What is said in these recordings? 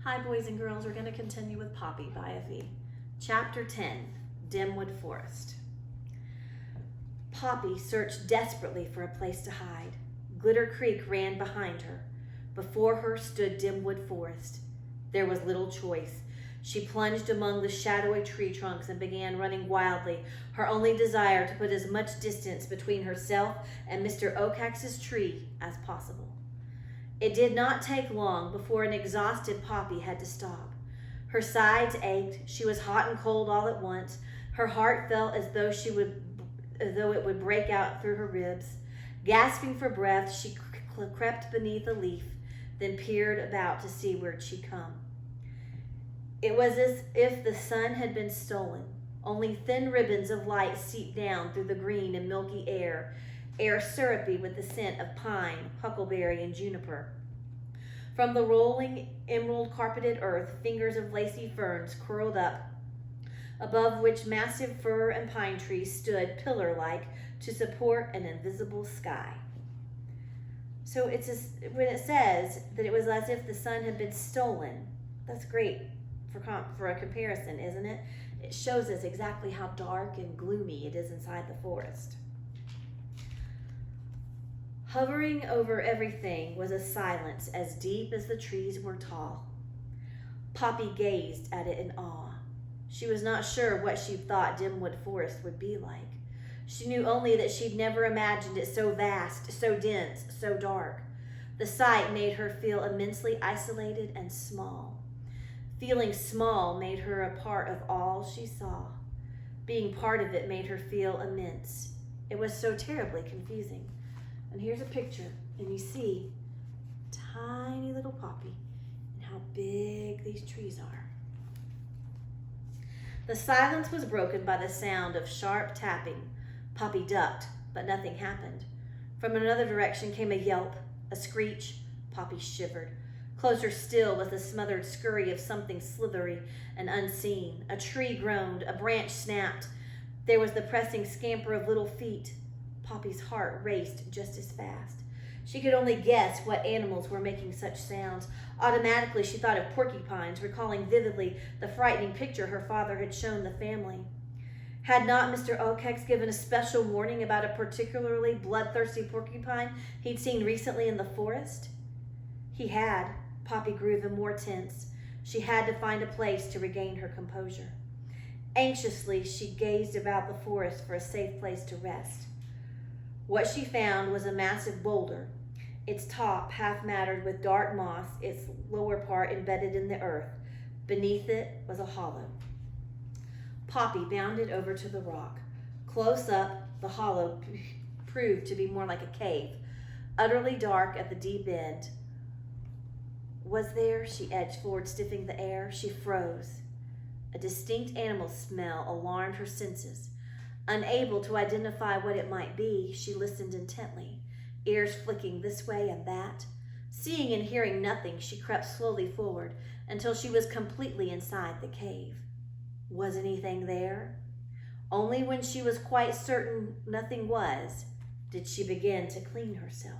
Hi, boys and girls. We're going to continue with Poppy by Effie. Chapter 10, Dimwood Forest. Poppy searched desperately for a place to hide. Glitter Creek ran behind her. Before her stood Dimwood Forest. There was little choice. She plunged among the shadowy tree trunks and began running wildly, her only desire to put as much distance between herself and Mr. Oakax's tree as possible. It did not take long before an exhausted Poppy had to stop. Her sides ached. She was hot and cold all at once. Her heart felt as though it would break out through her ribs. Gasping for breath, she crept beneath a leaf, then peered about to see where'd she come. It was as if the sun had been stolen. Only thin ribbons of light seeped down through the green and milky air syrupy with the scent of pine, huckleberry, and juniper. From the rolling, emerald-carpeted earth, fingers of lacy ferns curled up, above which massive fir and pine trees stood pillar-like to support an invisible sky. So when it says that it was as if the sun had been stolen, that's great for a comparison, isn't it? It shows us exactly how dark and gloomy it is inside the forest. Hovering over everything was a silence as deep as the trees were tall. Poppy gazed at it in awe. She was not sure what she thought Dimwood Forest would be like. She knew only that she'd never imagined it so vast, so dense, so dark. The sight made her feel immensely isolated and small. Feeling small made her a part of all she saw. Being part of it made her feel immense. It was so terribly confusing. And here's a picture, and you see tiny little Poppy and how big these trees are. The silence was broken by the sound of sharp tapping. Poppy ducked, but nothing happened. From another direction came a yelp, a screech. Poppy shivered. Closer still was the smothered scurry of something slithery and unseen. A tree groaned, a branch snapped. There was the pressing scamper of little feet. Poppy's heart raced just as fast. She could only guess what animals were making such sounds. Automatically, she thought of porcupines, recalling vividly the frightening picture her father had shown the family. Had not Mr. Oakax given a special warning about a particularly bloodthirsty porcupine he'd seen recently in the forest? He had. Poppy grew even more tense. She had to find a place to regain her composure. Anxiously, she gazed about the forest for a safe place to rest. What she found was a massive boulder, its top half matted with dark moss, its lower part embedded in the earth. Beneath it was a hollow. Poppy bounded over to the rock. Close up, the hollow proved to be more like a cave, utterly dark at the deep end. She edged forward, stiffing the air. She froze. A distinct animal smell alarmed her senses. Unable to identify what it might be, she listened intently, ears flicking this way and that. Seeing and hearing nothing, she crept slowly forward until she was completely inside the cave. Was anything there? Only when she was quite certain nothing was, did she begin to clean herself.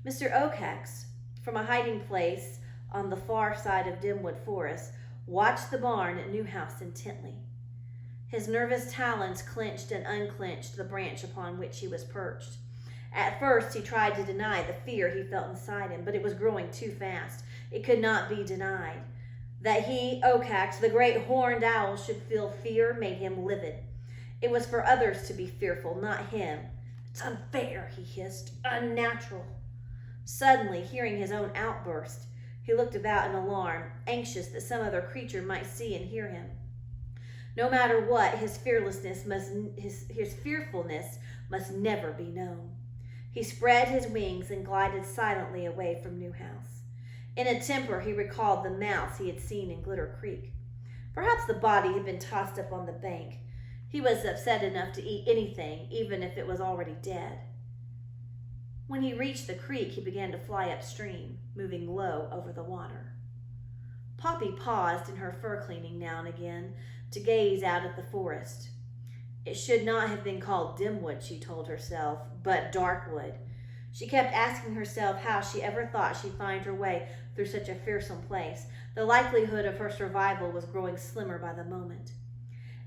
Mr. Oakax, from a hiding place on the far side of Dimwood Forest, watched the barn at Newhouse intently. His nervous talons clenched and unclenched the branch upon which he was perched. At first, he tried to deny the fear he felt inside him, but it was growing too fast. It could not be denied. That he, Oakax, the great horned owl, should feel fear made him livid. It was for others to be fearful, not him. It's unfair, he hissed. Unnatural. Suddenly, hearing his own outburst, he looked about in alarm, anxious that some other creature might see and hear him. No matter what, his fearfulness must never be known. He spread his wings and glided silently away from Newhouse. In a temper, he recalled the mouse he had seen in Glitter Creek. Perhaps the body had been tossed up on the bank. He was upset enough to eat anything, even if it was already dead. When he reached the creek, he began to fly upstream, moving low over the water. Poppy paused in her fur cleaning now and again to gaze out at the forest. It should not have been called Dimwood, she told herself, but Darkwood. She kept asking herself how she ever thought she'd find her way through such a fearsome place. The likelihood of her survival was growing slimmer by the moment.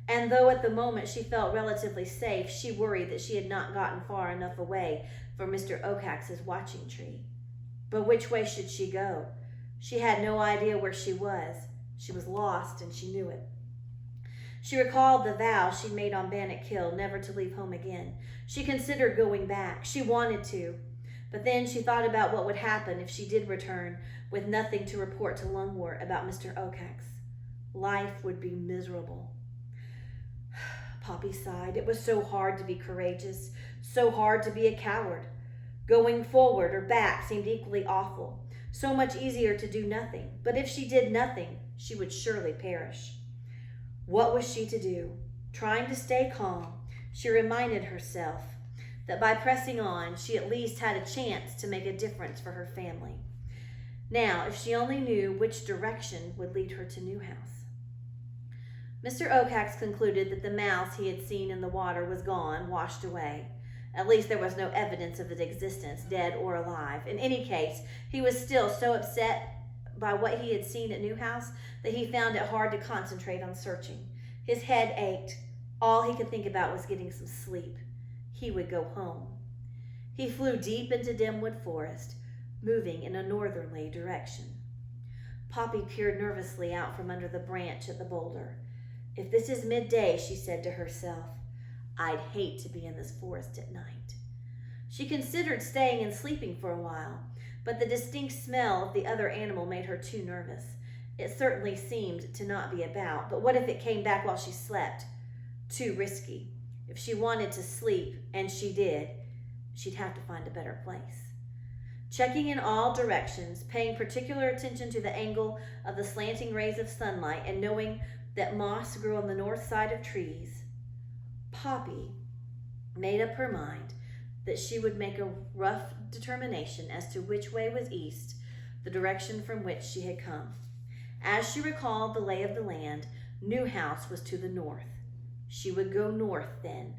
And though at the moment she felt relatively safe, she worried that she had not gotten far enough away from Mr. Oakhax's watching tree. But which way should she go? She had no idea where she was. She was lost, and she knew it. She recalled the vow she'd made on Bannock-Kill, never to leave home again. She considered going back. She wanted to. But then she thought about what would happen if she did return with nothing to report to Lungwort about Mr. Oakhax. Life would be miserable. Poppy sighed. It was so hard to be courageous, so hard to be a coward. Going forward or back seemed equally awful. So much easier to do nothing. But if she did nothing, she would surely perish. What was she to do? Trying to stay calm, she reminded herself that by pressing on, she at least had a chance to make a difference for her family. Now, if she only knew which direction would lead her to Newhouse. Mr. Oakhax concluded that the mouse he had seen in the water was gone, washed away. At least there was no evidence of its existence, dead or alive. In any case, he was still so upset by what he had seen at Newhouse that he found it hard to concentrate on searching. His head ached. All he could think about was getting some sleep. He would go home. He flew deep into Dimwood Forest, moving in a northerly direction. Poppy peered nervously out from under the branch at the boulder. If this is midday, she said to herself, I'd hate to be in this forest at night. She considered staying and sleeping for a while, but the distinct smell of the other animal made her too nervous. It certainly seemed to not be about, but what if it came back while she slept? Too risky. If she wanted to sleep, and she did, she'd have to find a better place. Checking in all directions, paying particular attention to the angle of the slanting rays of sunlight, and knowing that moss grew on the north side of trees, Poppy made up her mind that she would make a rough determination as to which way was east, the direction from which she had come. As she recalled the lay of the land, Newhouse was to the north. She would go north then,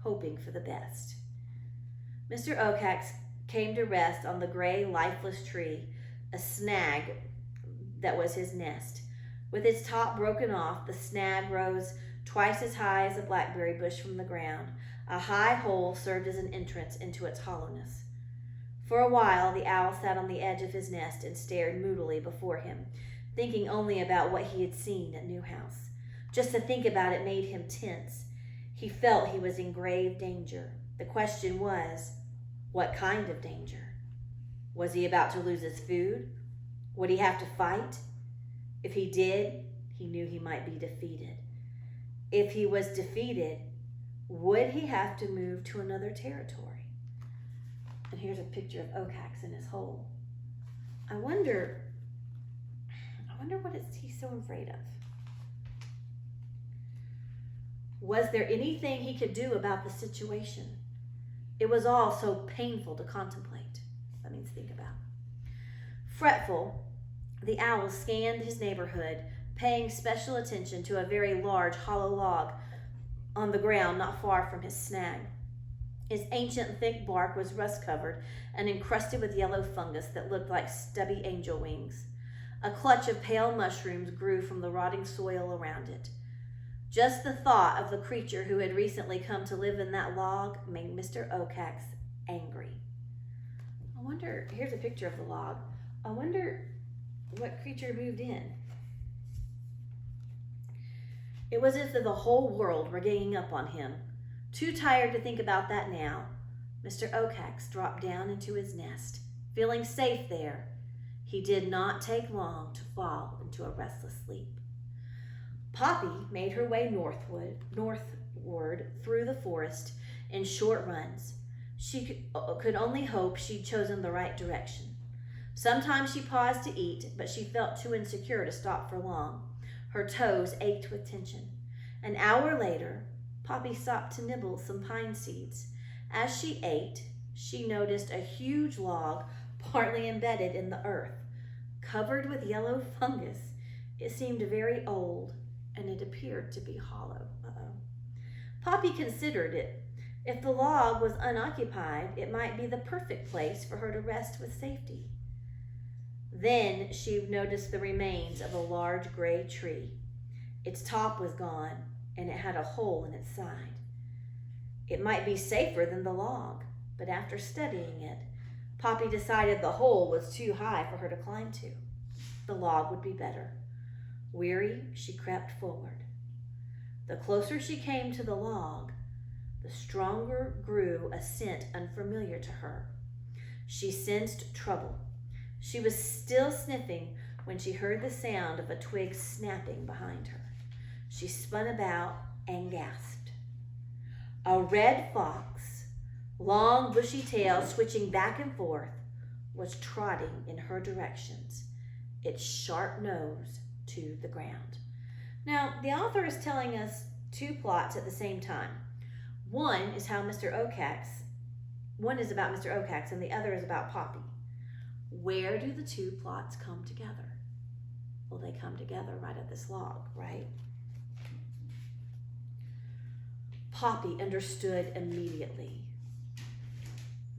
hoping for the best. Mr. Oakhax came to rest on the gray, lifeless tree, a snag that was his nest. With its top broken off, the snag rose twice as high as a blackberry bush from the ground. A high hole served as an entrance into its hollowness. For a while, the owl sat on the edge of his nest and stared moodily before him, thinking only about what he had seen at Newhouse. Just to think about it made him tense. He felt he was in grave danger. The question was, what kind of danger? Was he about to lose his food? Would he have to fight? If he did, he knew he might be defeated. If he was defeated, would he have to move to another territory? And here's a picture of Oakhax in his hole. I wonder what he's so afraid of. Was there anything he could do about the situation? It was all so painful to contemplate. That means think about. Fretful, the owl scanned his neighborhood, paying special attention to a very large hollow log on the ground not far from his snag. Its ancient thick bark was rust-covered and encrusted with yellow fungus that looked like stubby angel wings. A clutch of pale mushrooms grew from the rotting soil around it. Just the thought of the creature who had recently come to live in that log made Mr. Oakhax angry. I wonder, here's a picture of the log. I wonder what creature moved in. It was as if the whole world were ganging up on him. Too tired to think about that now, Mr. Oakhax dropped down into his nest, feeling safe there. He did not take long to fall into a restless sleep. Poppy made her way northward through the forest in short runs. She could only hope she'd chosen the right direction. Sometimes she paused to eat, but she felt too insecure to stop for long. Her toes ached with tension. An hour later, Poppy stopped to nibble some pine seeds. As she ate, she noticed a huge log partly embedded in the earth, covered with yellow fungus. It seemed very old, and it appeared to be hollow. Poppy considered it If the log was unoccupied, it might be the perfect place for her to rest with safety. Then she noticed the remains of a large gray tree. Its top was gone, and it had a hole in its side. It might be safer than the log, but after studying it, Poppy decided the hole was too high for her to climb to. The log would be better. Weary, she crept forward. The closer she came to the log, the stronger grew a scent unfamiliar to her. She sensed trouble. She was still sniffing when she heard the sound of a twig snapping behind her. She spun about and gasped. A red fox, long bushy tail switching back and forth, was trotting in her directions, its sharp nose to the ground. Now, the author is telling us two plots at the same time. One is about Mr. Ocax, and the other is about Poppy. Where do the two plots come together? Well, they come together right at this log, right? Poppy understood immediately.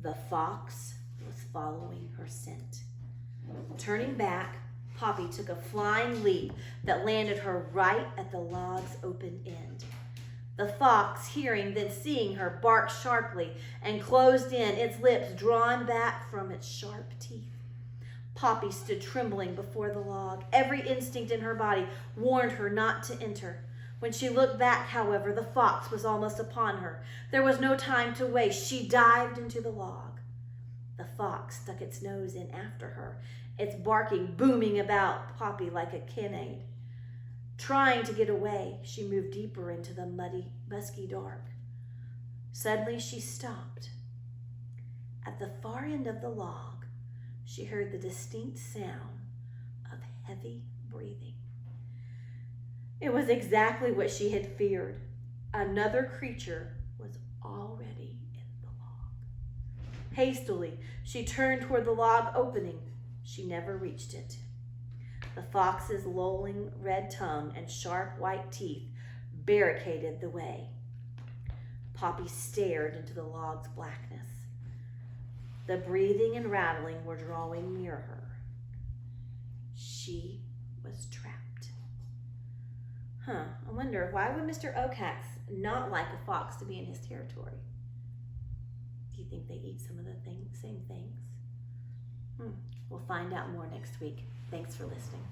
The fox was following her scent. Turning back, Poppy took a flying leap that landed her right at the log's open end. The fox, hearing then seeing her, barked sharply and closed in, its lips drawn back from its sharp teeth. Poppy stood trembling before the log. Every instinct in her body warned her not to enter. When she looked back, however, the fox was almost upon her. There was no time to waste. She dived into the log. The fox stuck its nose in after her, its barking booming about Poppy like a cannonade. Trying to get away, she moved deeper into the muddy, musky dark. Suddenly she stopped. At the far end of the log, she heard the distinct sound of heavy breathing. It was exactly what she had feared. Another creature was already in the log. Hastily, she turned toward the log opening. She never reached it. The fox's lolling red tongue and sharp white teeth barricaded the way. Poppy stared into the log's blackness. The breathing and rattling were drawing near her. She was trapped. I wonder, why would Mr. Ocax not like a fox to be in his territory? Do you think they eat some of the same things? We'll find out more next week. Thanks for listening.